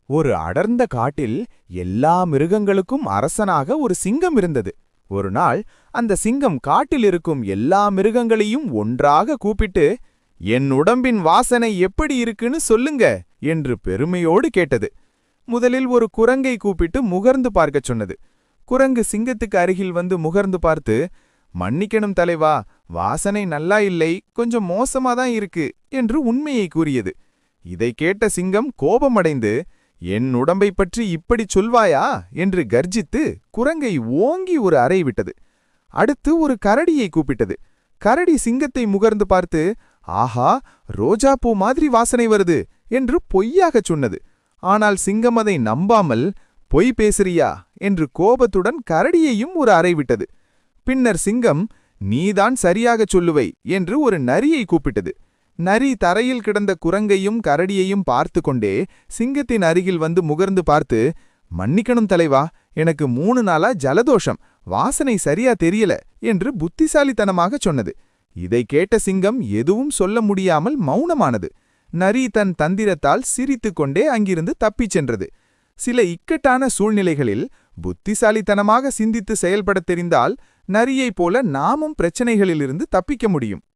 ஒரு அடர்ந்த காட்டில் எல்லா மிருகங்களுக்கும் அரசனாக ஒரு சிங்கம் இருந்தது. ஒரு நாள் அந்த சிங்கம் காட்டில் இருக்கும் எல்லா மிருகங்களையும் ஒன்றாக கூப்பிட்டு, என் உடம்பின் வாசனை எப்படி இருக்குன்னு சொல்லுங்க என்று பெருமையோடு கேட்டது. முதலில் ஒரு குரங்கை கூப்பிட்டு முகர்ந்து பார்க்கச் சொன்னது. குரங்கு சிங்கத்துக்கு அருகில் வந்து முகர்ந்து பார்த்து, மன்னிக்கணும் தலைவா, வாசனை நல்லா இல்லை, கொஞ்சம் மோசமாதான் இருக்கு என்று உண்மையை கூறியது. இதை கேட்ட சிங்கம் கோபமடைந்து, என் உடம்பை பற்றி இப்படிச் சொல்வாயா என்று கர்ஜித்து குரங்கை ஓங்கி ஒரு அறை விட்டது. அடுத்து ஒரு கரடியை கூப்பிட்டது. கரடி சிங்கத்தை முகர்ந்து பார்த்து, ஆஹா, ரோஜாப்பூ மாதிரி வாசனை வருது என்று பொய்யாகச் சொன்னது. ஆனால் சிங்கம் அதை நம்பாமல், பொய் பேசுறியா என்று கோபத்துடன் கரடியையும் ஒரு அறை விட்டது. பின்னர் சிங்கம், நீதான் சரியாகச் சொல்லுவை என்று ஒரு நரியை கூப்பிட்டது. நரி தரையில் கிடந்த குரங்கையும் கரடியையும் பார்த்து கொண்டே சிங்கத்தின் அருகில் வந்து முகர்ந்து பார்த்து, மன்னிக்கணும் தலைவா, எனக்கு 3 நாளா ஜலதோஷம், வாசனை சரியா தெரியல என்று புத்திசாலித்தனமாகச் சொன்னது. இதை கேட்ட சிங்கம் எதுவும் சொல்ல முடியாமல் மௌனமானது. நரி தன் தந்திரத்தால் சிரித்துக்கொண்டே அங்கிருந்து தப்பிச் சென்றது. சில இக்கட்டான சூழ்நிலைகளில் புத்திசாலித்தனமாக சிந்தித்து செயல்படத் தெரிந்தால் நரியைப் போல நாமும் பிரச்சனைகளிலிருந்து தப்பிக்க முடியும்.